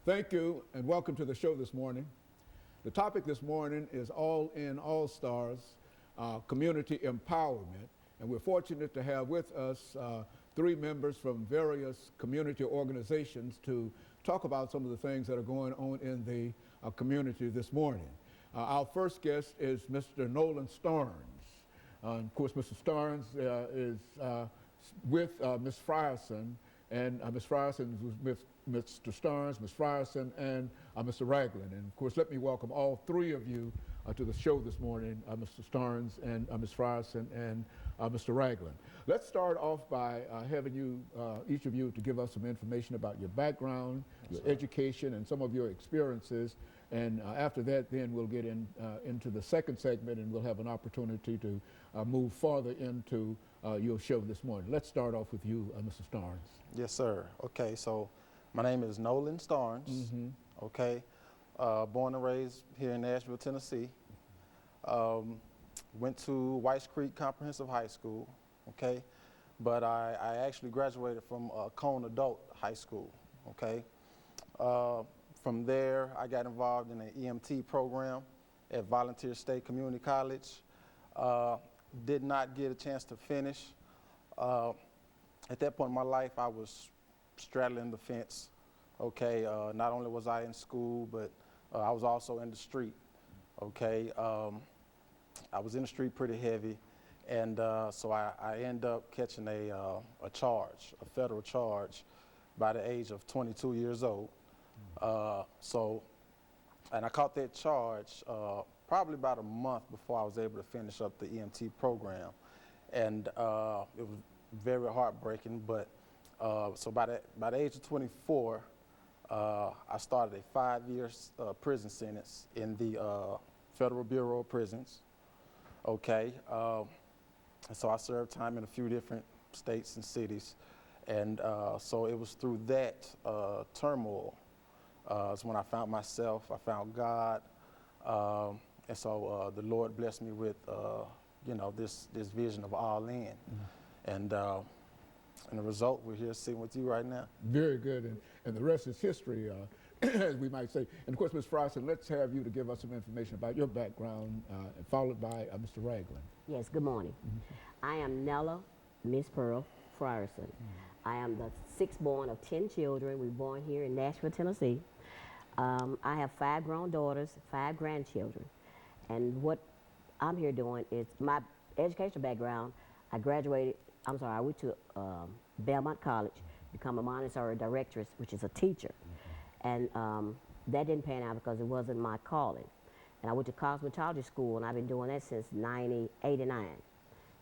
Thank you and welcome to the show this morning. The topic this morning is All in All Stars, community empowerment. And we're fortunate to have with us three members from various community organizations to talk about some of the things that are going on in the community this morning. Our first guest is Mr. Nolan Starnes. Of course, Mr. Starnes is with Ms. Frierson, and Ms. Frierson was with Mr. Starnes, Ms. Frierson, and Mr. Ragland. And of course, let me welcome all three of you to the show this morning, Mr. Starnes and Ms. Frierson and Mr. Ragland. Let's start off by having you, each of you, to give us some information about your background, your education, and some of your experiences. And after that, then we'll get into the second segment, and we'll have an opportunity to move farther into your show this morning. Let's start off with you, Mr. Starnes. Yes, sir. Okay, so my name is Nolan Starnes. Okay, born and raised here in Nashville, Tennessee. Went to Whites Creek Comprehensive High School. Okay, but I actually graduated from Cone Adult High School. Okay. From there, I got involved in an EMT program at Volunteer State Community College. Did not get a chance to finish. At that point in my life, I was straddling the fence. Okay, not only was I in school, but I was also in the street. Okay, I was in the street pretty heavy, and so I ended up catching a charge, a federal charge, by the age of 22 years old. And I caught that charge probably about a month before I was able to finish up the EMT program. And it was very heartbreaking, but so by the age of 24, I started a 5-year prison sentence in the Federal Bureau of Prisons. Okay, and so I served time in a few different states and cities. And so it was through that turmoil is when I found myself, I found God, and so the Lord blessed me with, you know, this vision of all in, and the result we're here sitting with you right now. Very good, and the rest is history, as we might say. And of course, Ms. Frierson, let's have you to give us some information about your background, followed by Mr. Ragland. Yes, good morning. I am Nella Miss Pearl Frierson. I am the sixth born of 10 children. We were born here in Nashville, Tennessee. I have 5 grown daughters, 5 grandchildren. And what I'm here doing is my educational background. I went to Belmont College, become a Montessori directress, which is a teacher. And that didn't pan out because it wasn't my calling. And I went to cosmetology school, and I've been doing that since 1989.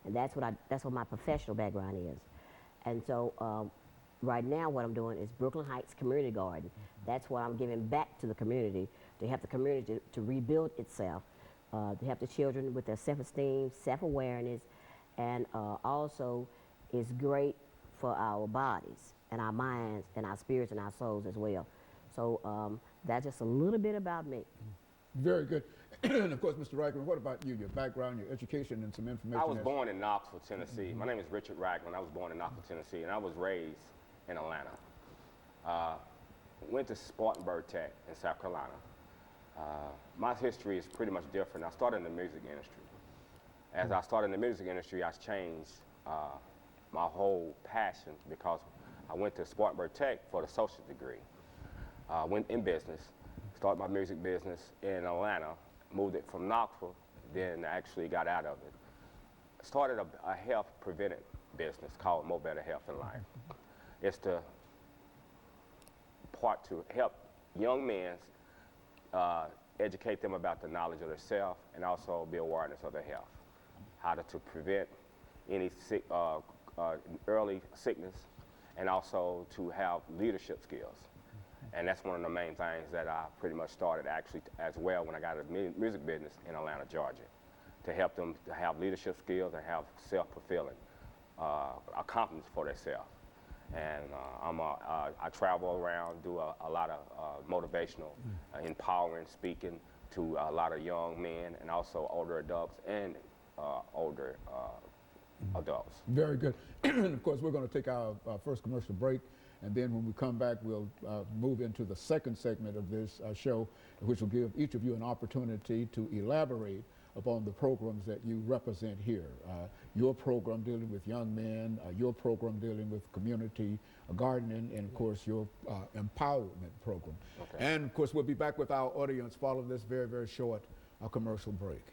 And that's what my professional background is. And so right now what I'm doing is Brooklyn Heights Community Garden. That's what I'm giving back to the community, to help the community to rebuild itself, to help the children with their self-esteem, self-awareness, and also it's great for our bodies and our minds and our spirits and our souls as well. So that's just a little bit about me. Very good. And of course, Mr. Ragland, what about you, your background, your education, and some information? I was born in Knoxville, Tennessee. My name is Richard Ragland. I was born in Knoxville, Tennessee, and I was raised in Atlanta. Went to Spartanburg Tech in South Carolina. My history is pretty much different. I started in the music industry. As I started in the music industry, I changed my whole passion because I went to Spartanburg Tech for the associate degree. Went in business, started my music business in Atlanta, moved it from Knoxville, then actually got out of it. Started a health preventive business called More Better Health and Life. It's the part to help young men educate them about the knowledge of themselves and also be awareness of their health, how to prevent any early sickness, and also to have leadership skills. And that's one of the main things that I pretty much started actually as well when I got into the music business in Atlanta, Georgia, to help them to have leadership skills and have self-fulfilling accomplishments for themselves. And I travel around, do a lot of motivational, empowering speaking to a lot of young men and also older adults and older adults. Very good. And of course, we're going to take our first commercial break. And then when we come back, we'll move into the second segment of this show, which will give each of you an opportunity to elaborate upon the programs that you represent here. Your program dealing with young men, your program dealing with community gardening, and of course your empowerment program. Okay. And of course we'll be back with our audience following this very, very short commercial break.